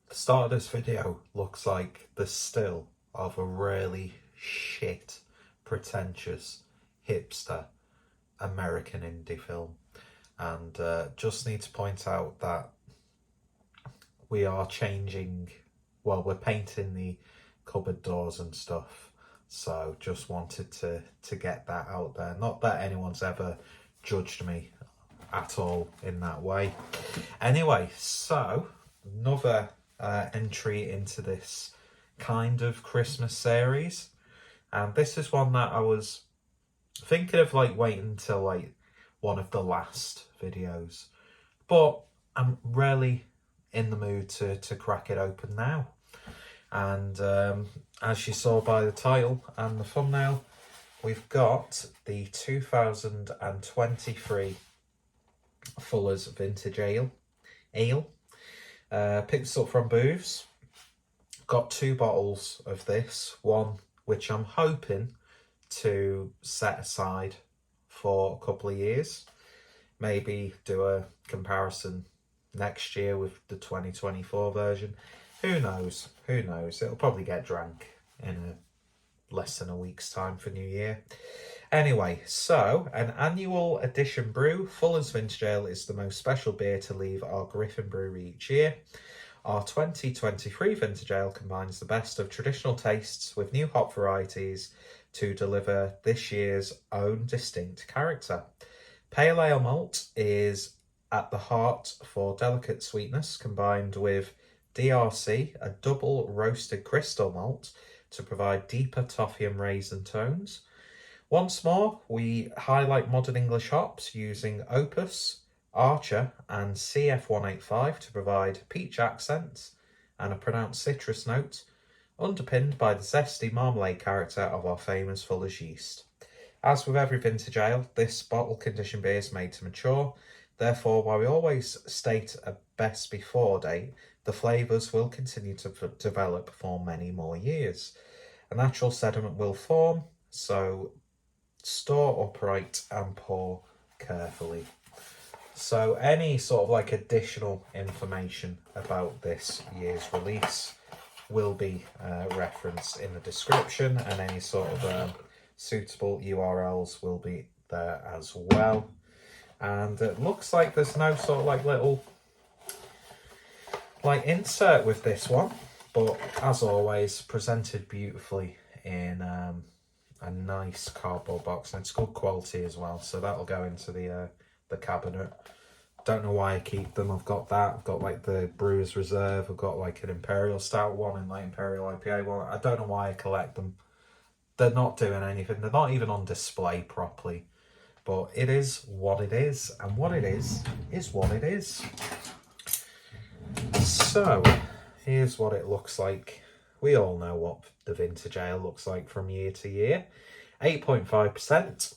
The start of this video looks like the still of a really shit, pretentious, hipster American indie film. And just need to point out that we are changing, well, we're painting the cupboard doors and stuff. So just wanted to get that out there. Not that anyone's ever judged me at all in that way. Anyway, so another entry into this kind of Christmas series, and this is one that I was thinking of like waiting until like one of the last videos, but I'm really in the mood to crack it open now. And as you saw by the title and the thumbnail, we've got the 2023 Fuller's Vintage Ale. Picked this up from Booths. Got 2 bottles of this, one which I'm hoping to set aside for a couple of years. Maybe do a comparison next year with the 2024 version. Who knows? Who knows? It'll probably get drank in less than a week's time for New Year. Anyway, so an annual edition brew, Fuller's Vintage Ale is the most special beer to leave our Griffin Brewery each year. Our 2023 Vintage Ale combines the best of traditional tastes with new hop varieties to deliver this year's own distinct character. Pale Ale malt is at the heart for delicate sweetness, combined with DRC, a double roasted crystal malt, to provide deeper toffee and raisin tones. Once more, we highlight modern English hops using Opus, Archer and CF185 to provide peach accents and a pronounced citrus note, underpinned by the zesty marmalade character of our famous Fuller's yeast. As with every vintage ale, this bottle condition beer is made to mature. Therefore, while we always state a best before date, the flavours will continue to develop for many more years. A natural sediment will form, so store upright and pour carefully. So any sort of like additional information about this year's release will be referenced in the description, and any sort of suitable URLs will be there as well. And it looks like there's no sort of like little like insert with this one, but as always, presented beautifully in a nice cardboard box, and it's good quality as well, so that'll go into the cabinet. Don't know why I keep them. I've got that, I've got like the Brewer's Reserve, I've got like an Imperial Stout one and like Imperial IPA one. I don't know why I collect them. They're not doing anything, they're not even on display properly, but it is what it is, and what it is what it is. So here's what it looks like. We all know what the vintage ale looks like from year to year. 8.5%.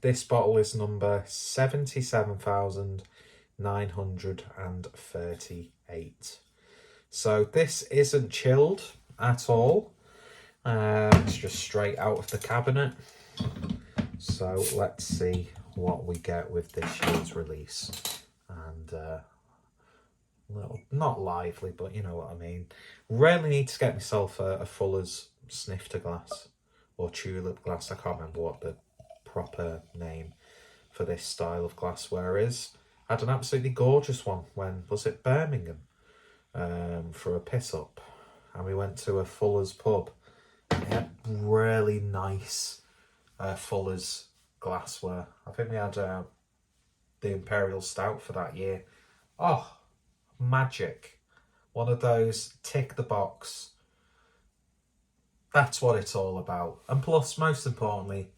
This bottle is number 77,938. So this isn't chilled at all. It's just straight out of the cabinet. So let's see what we get with this year's release. And little, not lively, but you know what I mean. Really need to get myself a Fuller's snifter glass or tulip glass. I can't remember what the proper name for this style of glassware is. I had an absolutely gorgeous one when, was it Birmingham, for a piss up, and we went to a Fuller's pub and they had really nice Fuller's glassware. I think we had the Imperial Stout for that year. Oh, magic. One of those tick the box. That's what it's all about. And plus, most importantly,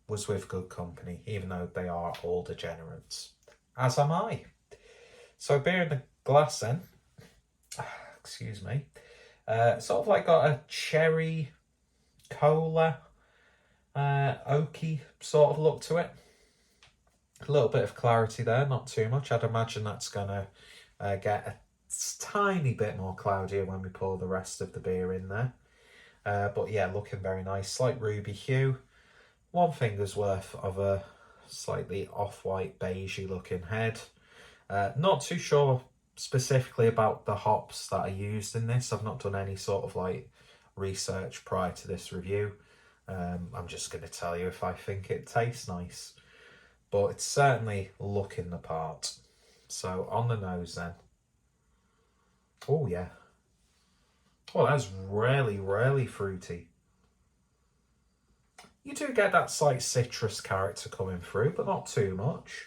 was with good company, even though they are all degenerates, as am I. So beer in the glass then, excuse me, sort of like got a cherry cola, oaky sort of look to it. A little bit of clarity there, not too much. I'd imagine that's gonna get a tiny bit more cloudier when we pour the rest of the beer in there. But yeah, looking very nice. Slight ruby hue. 1 finger's worth of a slightly off-white beigey looking head. Not too sure specifically about the hops that are used in this. I've not done any sort of like research prior to this review. I'm just going to tell you if I think it tastes nice, but it's certainly looking the part. So on the nose then. Oh yeah. Oh, that's really, really fruity. You do get that slight citrus character coming through, but not too much.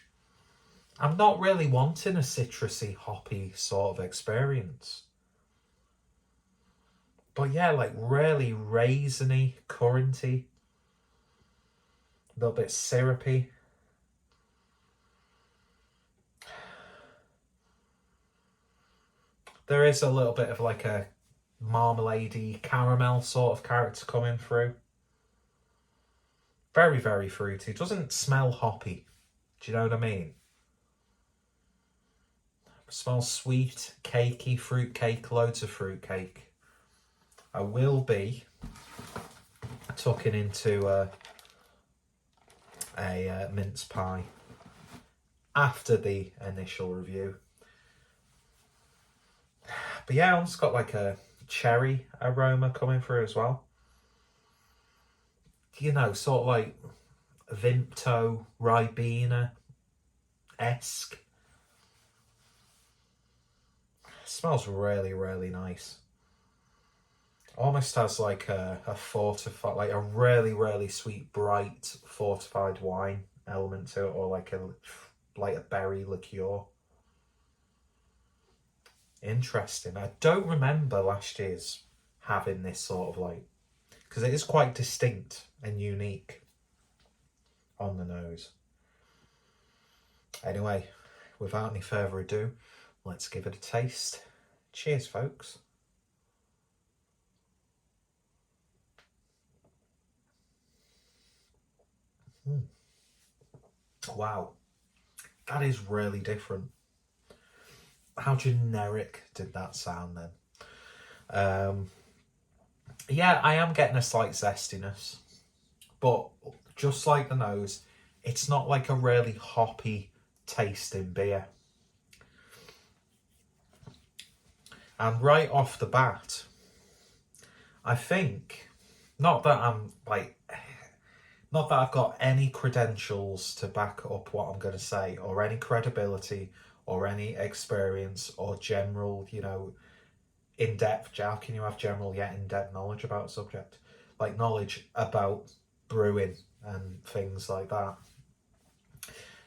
I'm not really wanting a citrusy, hoppy sort of experience. But yeah, like really raisiny, curranty, a little bit syrupy. There is a little bit of like a marmalade-y caramel sort of character coming through. Very, very fruity. It doesn't smell hoppy. Do you know what I mean? It smells sweet, cakey, fruit cake, loads of fruit cake. I will be tucking into a mince pie after the initial review. But yeah, it's got like a cherry aroma coming through as well. You know, sort of like Vimto, Ribena-esque. Smells really, really nice. Almost has like a fortified, like a really, really sweet, bright, fortified wine element to it, or like a berry liqueur. Interesting. I don't remember last year's having this sort of like, because it is quite distinct and unique on the nose. Anyway, without any further ado, let's give it a taste. Cheers, folks. Wow, that is really different. How generic did that sound then? Yeah, I am getting a slight zestiness, but just like the nose, it's not like a really hoppy tasting beer. And right off the bat, I think, not that I've got any credentials to back up what I'm going to say, or any credibility, or any experience, or general, you know, in-depth. How can you have general yet in-depth knowledge about a subject? Like knowledge about brewing and things like that.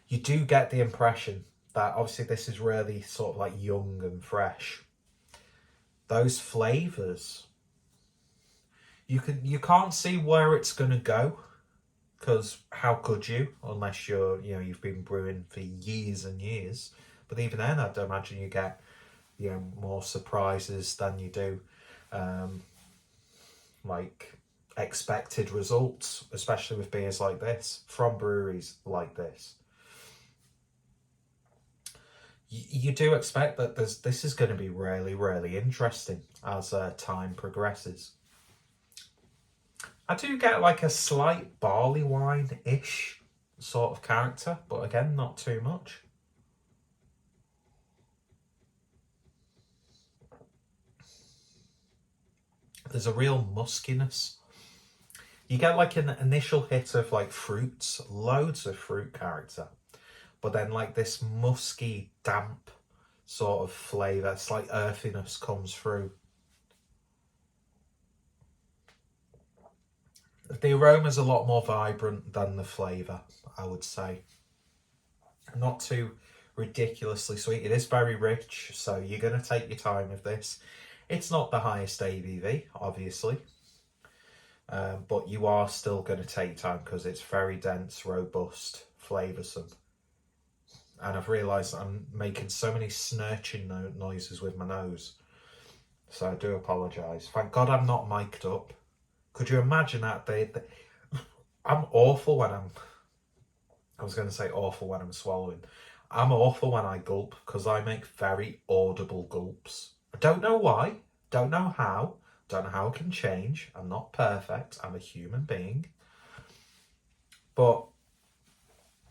You do get the impression that obviously this is really sort of like young and fresh. Those flavours, you can't see where it's going to go, because how could you, unless you've been brewing for years and years. But even then, I'd imagine you get more surprises than you do like expected results, especially with beers like this from breweries like this. You do expect that this is going to be really, really interesting as time progresses. I do get like a slight barley wine-ish sort of character, but again, not too much. There's a real muskiness. You get like an initial hit of like fruits, loads of fruit character, but then like this musky, damp sort of flavour, slight earthiness comes through. The aroma's a lot more vibrant than the flavour, I would say. Not too ridiculously sweet. It is very rich, so you're going to take your time with this. It's not the highest ABV, obviously, but you are still going to take time because it's very dense, robust, flavoursome. And I've realised I'm making so many snurching noises with my nose, so I do apologise. Thank God I'm not mic'd up. Could you imagine that? I'm awful when I was going to say awful when I'm swallowing. I'm awful when I gulp because I make very audible gulps. I don't know why, don't know how it can change. I'm not perfect, I'm a human being. But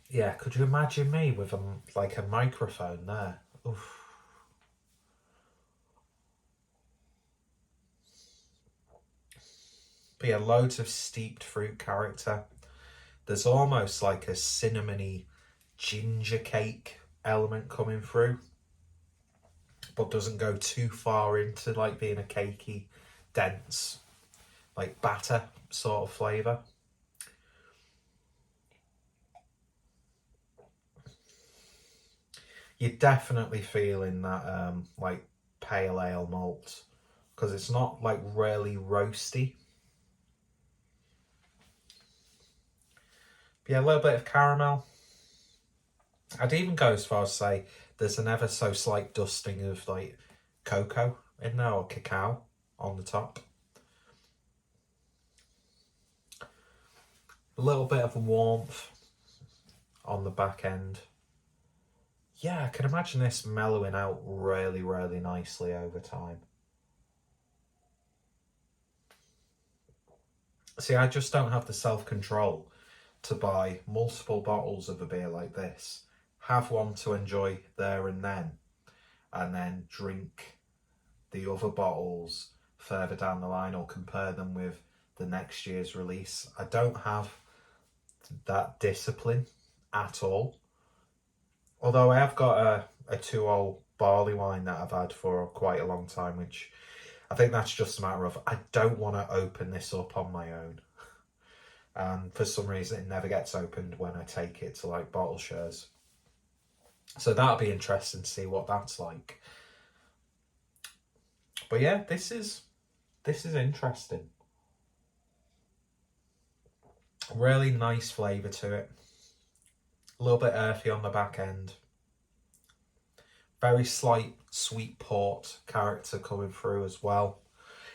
yeah, could you imagine me with a microphone there? Oof. But yeah, loads of steeped fruit character. There's almost like a cinnamony ginger cake element coming through, but doesn't go too far into like being a cakey, dense, like batter sort of flavour. You're definitely feeling that like pale ale malt, because it's not like really roasty. But yeah, a little bit of caramel. I'd even go as far as say there's an ever so slight dusting of like cocoa in there, or cacao on the top. A little bit of warmth on the back end. Yeah, I can imagine this mellowing out really, really nicely over time. See, I just don't have the self-control to buy multiple bottles of a beer like this, have one to enjoy there and then drink the other bottles further down the line or compare them with the next year's release. I don't have that discipline at all. Although I have got a 2-old barley wine that I've had for quite a long time, which I think that's just a matter of I don't want to open this up on my own. And for some reason, it never gets opened when I take it to like bottle shares. So that'll be interesting to see what that's like. But yeah, this is interesting. Really nice flavour to it. A little bit earthy on the back end. Very slight sweet port character coming through as well.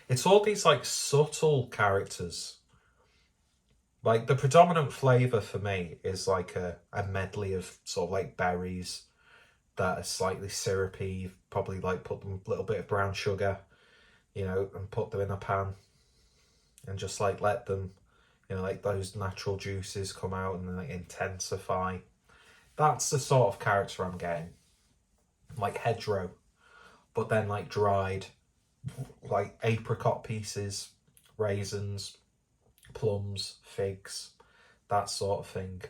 It's all these like subtle characters. Like the predominant flavour for me is like a medley of sort of like berries that are slightly syrupy. You've probably like put them a little bit of brown sugar, you know, and put them in a pan and just like let them, you know, like those natural juices come out and then like intensify. That's the sort of character I'm getting. Like hedgerow, but then like dried, like apricot pieces, raisins, plums, figs, that sort of thing.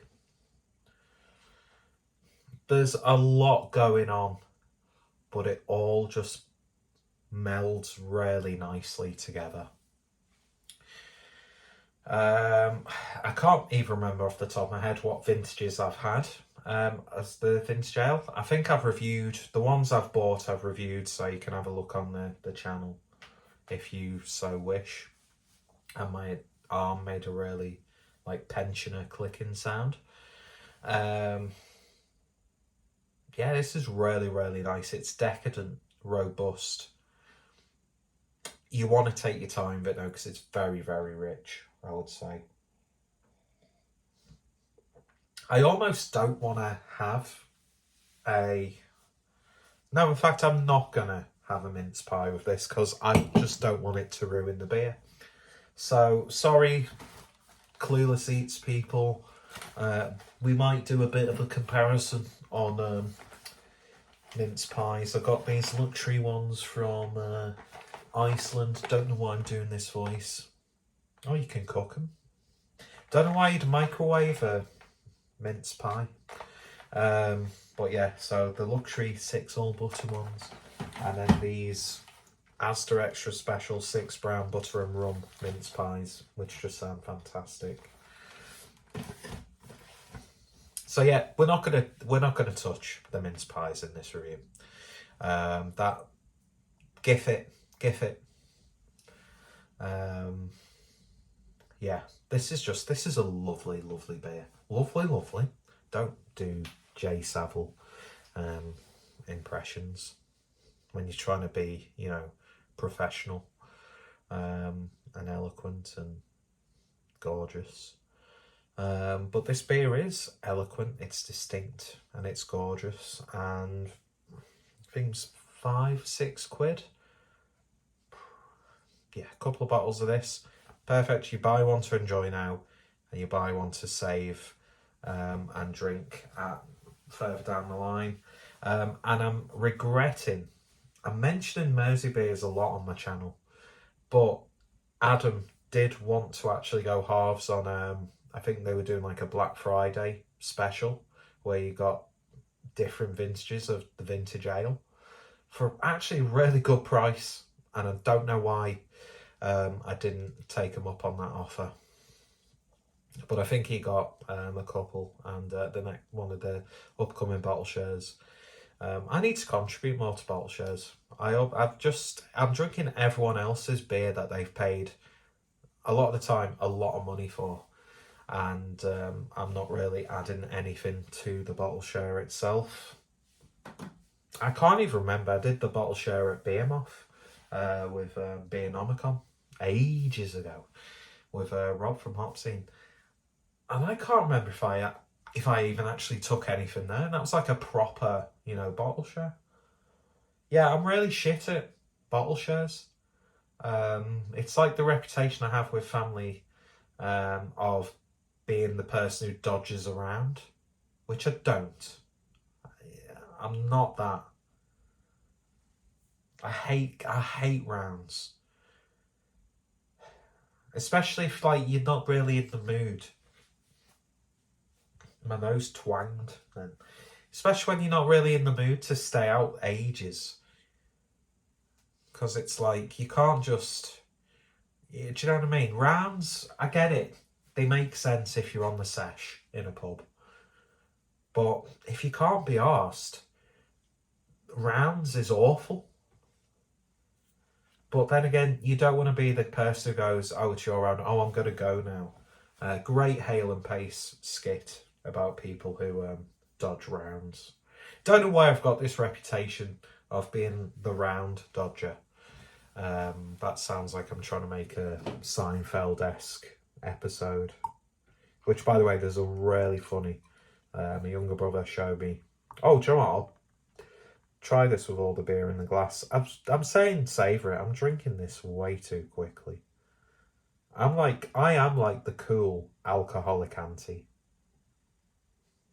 There's a lot going on, but it all just melds really nicely together. I can't even remember off the top of my head what vintages I've had as the vintage ale. I think I've reviewed the ones I've bought. I've reviewed, so you can have a look on the channel if you so wish. And my arm made a really like pensioner clicking sound. Yeah, this is really, really nice. It's decadent, robust. You want to take your time with it though, because it's very, very rich, I would say. I almost don't want to have no, in fact, I'm not going to have a mince pie with this because I just don't want it to ruin the beer. So, sorry, Clueless Eats people. We might do a bit of a comparison on mince pies. I've got these luxury ones from Iceland. Don't know why I'm doing this voice. Oh, you can cook them. Don't know why you'd microwave a mince pie. But yeah, so the luxury 6 all butter ones, and then these Asda Extra Special 6 brown butter and rum mince pies, which just sound fantastic. So yeah, we're not gonna touch the mince pies in this review. That gif it. Yeah, this is a lovely, lovely beer. Lovely. Don't do Jay Savile impressions when you're trying to be, you know, professional and eloquent and gorgeous. But this beer is eloquent, it's distinct, and it's gorgeous, and I think it's 5-6 quid. Yeah, a couple of bottles of this. Perfect. You buy one to enjoy now, and you buy one to save and drink further down the line. And I'm regretting, I'm mentioning Mersey beers a lot on my channel, but Adam did want to actually go halves on, I think they were doing like a Black Friday special where you got different vintages of the vintage ale for actually a really good price. And I don't know why I didn't take him up on that offer. But I think he got a couple, and the next one of the upcoming bottle shares. I need to contribute more to bottle shares. I'm drinking everyone else's beer that they've paid a lot of the time a lot of money for, and I'm not really adding anything to the bottle share itself. I can't even remember. I did the bottle share at Beermoth with Beernomicon ages ago with Rob from Hop Scene. And I can't remember if I even actually took anything there. And that was like a proper, bottle share. Yeah, I'm really shit at bottle shares. It's like the reputation I have with family of being the person who dodges around, which I don't. I'm not that. I hate rounds. Especially if you're not really in the mood. My nose twanged then. Especially when you're not really in the mood to stay out ages. Because it's like, you can't just... Do you know what I mean? Rounds, I get it. They make sense if you're on the sesh in a pub. But if you can't be arsed, rounds is awful. But then again, you don't want to be the person who goes, oh, it's your round, oh, I'm going to go now. Great Hale and Pace skit about people who dodge rounds. Don't know why I've got this reputation of being the round dodger. That sounds like I'm trying to make a Seinfeld-esque episode. Which, by the way, there's a really funny... my younger brother showed me... Oh, do you know what? I'll try this with all the beer in the glass. I'm saying savour it. I'm drinking this way too quickly. I am like the cool alcoholic auntie.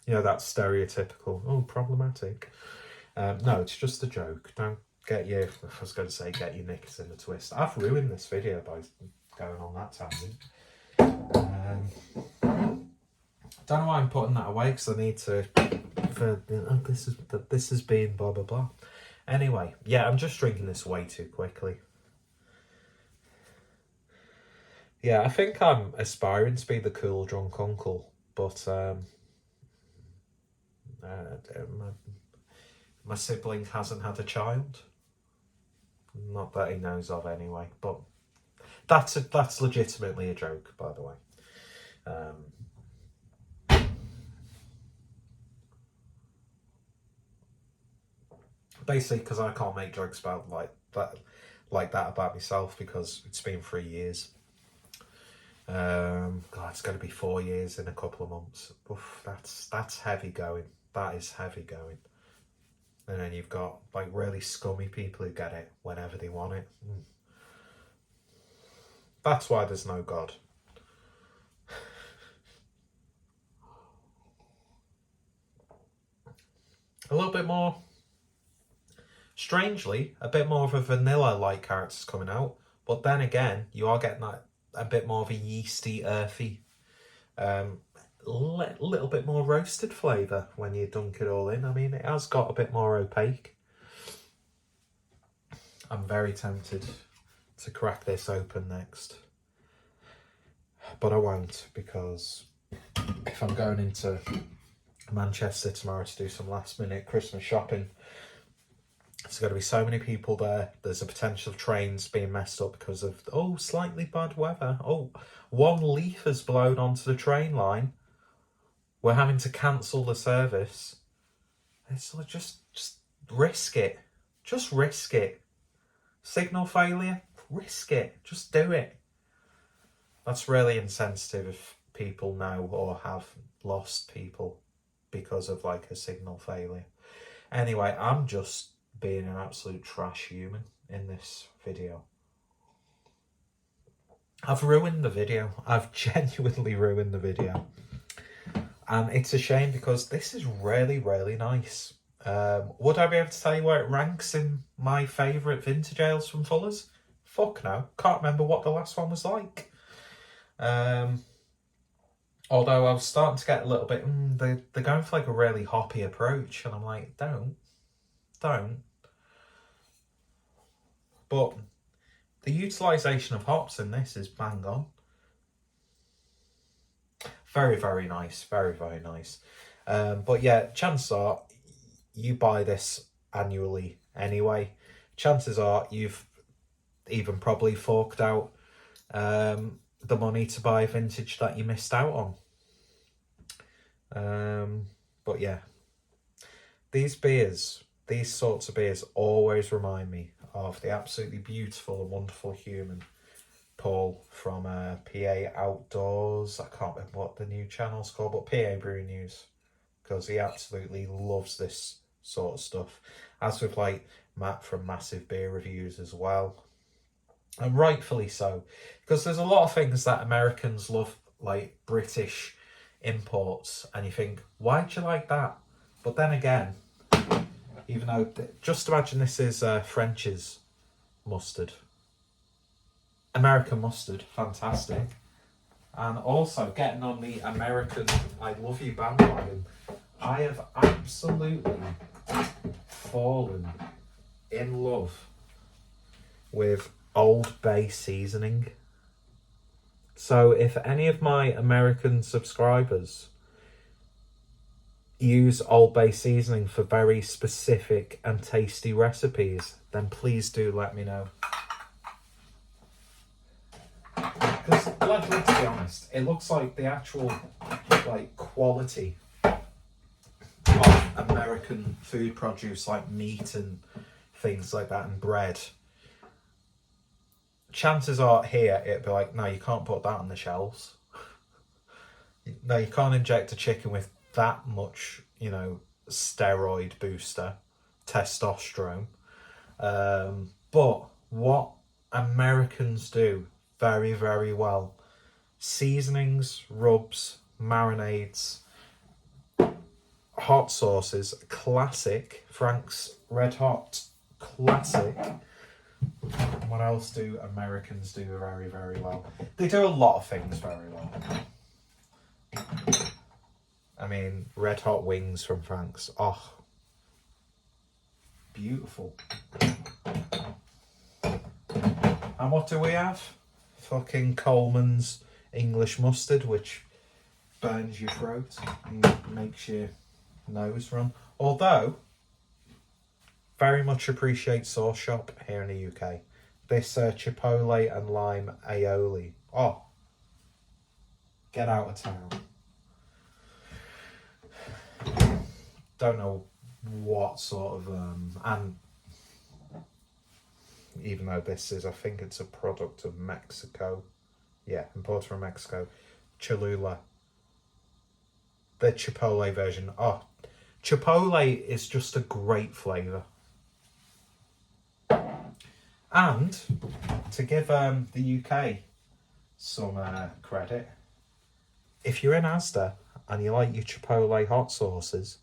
That stereotypical, oh, problematic. No, it's just a joke. Don't get your, I was going to say, get your knickers in a twist. I've ruined this video by going on that tangent. Don't know why I'm putting that away, because I need to, this has been blah, blah, blah. Anyway, yeah, I'm just drinking this way too quickly. Yeah, I think I'm aspiring to be the cool drunk uncle, but my sibling hasn't had a child. Not that he knows of anyway, but that's legitimately a joke, by the way. Basically, because I can't make jokes about like that about myself, because it's been 3 years. God, it's going to be 4 years in a couple of months. Oof, that's heavy going. That is heavy going. And then you've got like really scummy people who get it whenever they want it. That's why there's no God. A little bit more, strangely, a bit more of a vanilla-like character's coming out. But then again, you are getting that a bit more of a yeasty, earthy, little bit more roasted flavour when you dunk it all in. I mean, it has got a bit more opaque. I'm very tempted to crack this open next. But I won't, because if I'm going into Manchester tomorrow to do some last minute Christmas shopping, there's going to be so many people there. There's a potential of trains being messed up because of, slightly bad weather. One leaf has blown onto the train line. We're having to cancel the service. It's like, just risk it. Just risk it. Signal failure, risk it. Just do it. That's really insensitive if people know or have lost people because of like a signal failure. Anyway, I'm just being an absolute trash human in this video. I've ruined the video. I've genuinely ruined the video. And it's a shame, because this is really, really nice. Would I be able to tell you where it ranks in my favourite vintage ales from Fuller's? Fuck no. Can't remember what the last one was like. Although I was starting to get a little bit, they're going for like a really hoppy approach, and I'm like, don't. But the utilisation of hops in this is bang on. Very, very nice. Very, very nice. But yeah, chances are you buy this annually anyway. Chances are you've even probably forked out the money to buy vintage that you missed out on. But yeah, these sorts of beers always remind me of the absolutely beautiful and wonderful human Paul from PA Outdoors. I can't remember what the new channel's called, but PA Brew News, because he absolutely loves this sort of stuff, as with like Matt from Massive Beer Reviews as well, and rightfully so, because there's a lot of things that Americans love, like British imports, and you think, why'd you like that? But then again, even though, just imagine this is French's mustard. American mustard, fantastic. And also, getting on the American I Love You bandwagon, I have absolutely fallen in love with Old Bay seasoning. So if any of my American subscribers use Old Bay seasoning for very specific and tasty recipes, then please do let me know. Because, let's be honest, it looks like the actual like quality of American food produce, like meat and things like that, and bread. Chances are here it'd be like, no, you can't put that on the shelves. No, you can't inject a chicken with that much, steroid booster, testosterone. But what Americans do very, very well: seasonings, rubs, marinades, hot sauces, classic, Frank's Red Hot, classic. What else do Americans do very, very well? They do a lot of things very well. I mean, Red Hot wings from Frank's. Oh, beautiful. And what do we have? Fucking Coleman's English mustard, which burns your throat and makes your nose run. Although, very much appreciate Sauce Shop here in the UK. This chipotle and lime aioli. Oh, get out of town. Don't know what sort of and even though this is, I think it's a product of Mexico. Yeah, imported from Mexico. Cholula. The chipotle version. Oh, chipotle is just a great flavour. And to give the UK some credit, if you're in Asda and you like your chipotle hot sauces,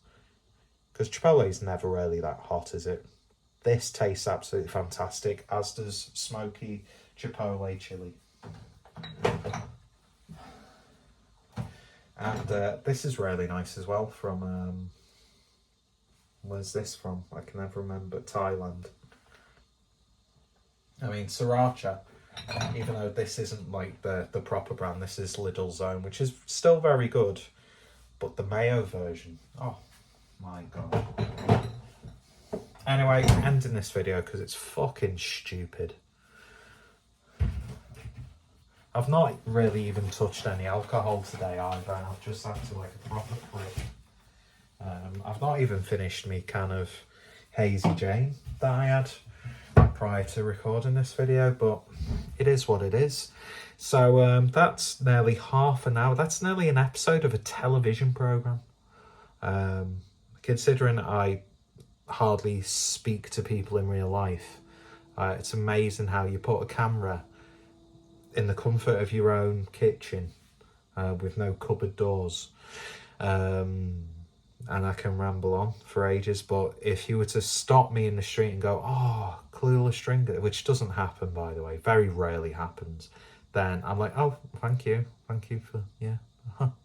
because chipotle is never really that hot, is it? This tastes absolutely fantastic, as does smoky chipotle chili. And this is really nice as well, from, where's this from? I can never remember. Thailand. I mean, Sriracha, even though this isn't like the proper brand, this is Lidl Zone, which is still very good. But the mayo version, oh my god. Anyway, ending this video because it's fucking stupid. I've not really even touched any alcohol today either. I've just had to like a proper flip. I've not even finished me can of Hazy Jane that I had prior to recording this video, but it is what it is. So that's nearly half an hour. That's nearly an episode of a television programme. Considering I hardly speak to people in real life, it's amazing how you put a camera in the comfort of your own kitchen with no cupboard doors, and I can ramble on for ages. But if you were to stop me in the street and go, oh, Clueless Stringer, which doesn't happen, by the way, very rarely happens, then I'm like, oh, thank you for, yeah,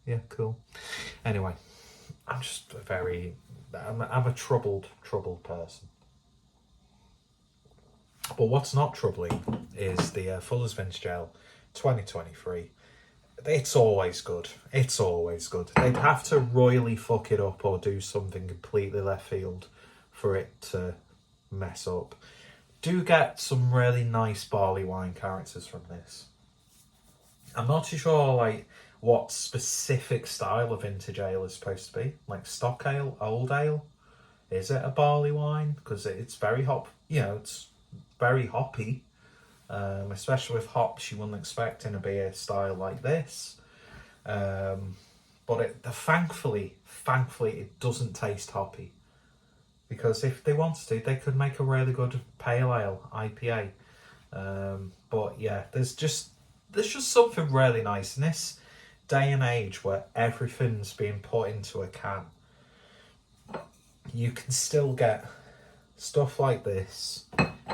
yeah, cool. Anyway, I'm just I'm a troubled person. But what's not troubling is the Fuller's Vintage Ale 2023. It's always good. It's always good. They'd have to royally fuck it up or do something completely left field for it to mess up. Do get some really nice barley wine characters from this. I'm not too sure like what specific style of vintage ale is supposed to be. Like stock ale, old ale. Is it a barley wine? Because it's very it's very hoppy. Especially with hops you wouldn't expect in a beer style like this. But thankfully it doesn't taste hoppy. Because if they wanted to, they could make a really good pale ale IPA. But yeah, there's just something really nice in this day and age where everything's being put into a can. You can still get stuff like this.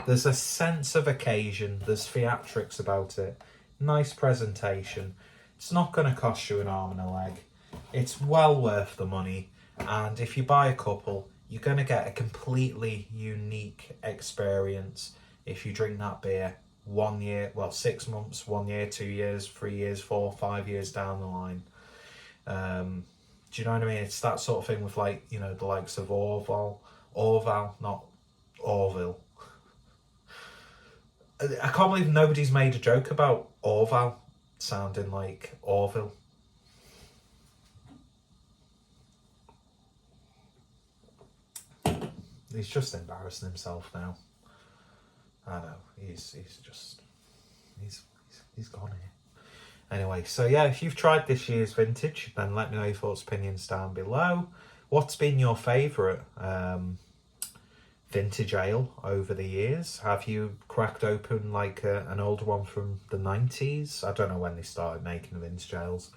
There's a sense of occasion. There's theatrics about it. Nice presentation. It's not going to cost you an arm and a leg. It's well worth the money. And if you buy a couple, you're going to get a completely unique experience if you drink that beer 1 year, 6 months, 1 year, 2 years, 3 years, 4, 5 years down the line. Do you know what I mean? It's that sort of thing with the likes of Orval, not Orville. I can't believe nobody's made a joke about Orval sounding like Orville. He's just embarrassing himself now. I know, he's gone here. Anyway, so yeah, if you've tried this year's vintage, then let me know your thoughts, opinions down below. What's been your favourite vintage ale over the years? Have you cracked open like an old one from the 90s? I don't know when they started making vintage ales.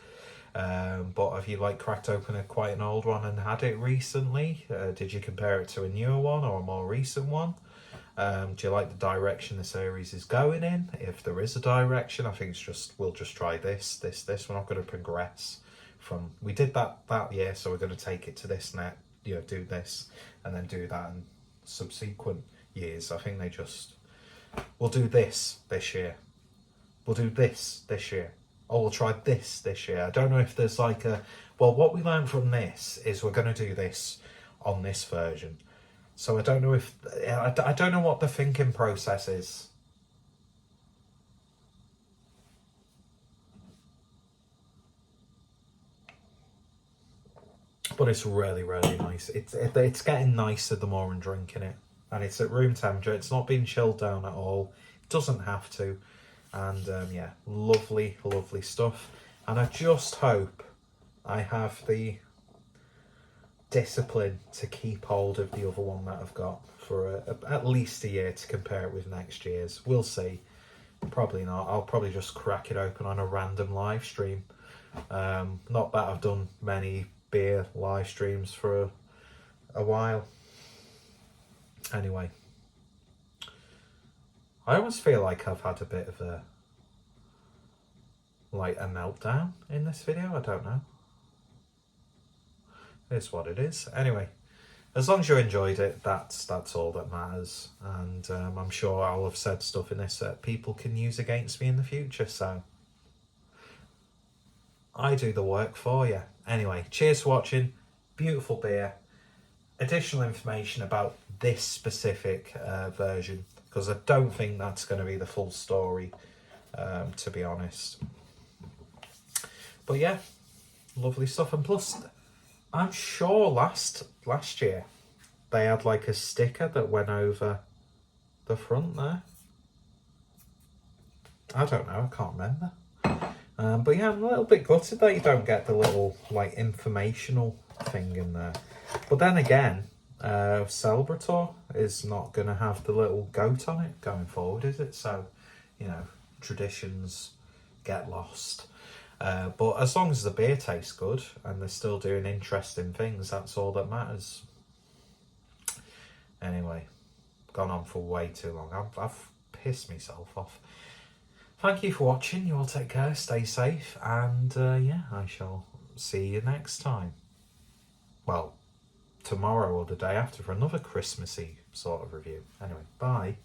But have you cracked open quite an old one and had it recently? Did you compare it to a newer one or a more recent one? Do you like the direction the series is going in? If there is a direction, I think we'll just try this. We're not going to progress from, we did that year, so we're going to take it to this net, do this and then do that in subsequent years. I think we'll do this year. We'll do this year. Oh, we'll try this year. I don't know if there's what we learned from this is we're going to do this on this version. So I don't know I don't know what the thinking process is. But it's really, really nice. It's getting nicer the more I'm drinking it. And it's at room temperature. It's not being chilled down at all. It doesn't have to. And yeah, lovely, lovely stuff. And I just hope I have the discipline to keep hold of the other one that I've got for at least a year to compare it with next year's. We'll see. Probably not. I'll probably just crack it open on a random live stream. Not that I've done many beer live streams for a while. Anyway, I almost feel like I've had a bit of a meltdown in this video. I don't know. It's what it is. Anyway, as long as you enjoyed it, that's all that matters. And I'm sure I'll have said stuff in this that people can use against me in the future. So I do the work for you. Anyway, cheers for watching. Beautiful beer. Additional information about this specific version, because I don't think that's going to be the full story, to be honest. But yeah, lovely stuff. And plus, I'm sure last year they had a sticker that went over the front there. I don't know, I can't remember. But yeah, I'm a little bit gutted that you don't get the little informational thing in there. But then again, Celebrator is not going to have the little goat on it going forward, is it? So, traditions get lost. But as long as the beer tastes good and they're still doing interesting things, that's all that matters. Anyway, gone on for way too long. I've pissed myself off. Thank you for watching. You all take care, stay safe, and yeah, I shall see you next time. Well, tomorrow or the day after for another Christmassy sort of review. Anyway, bye.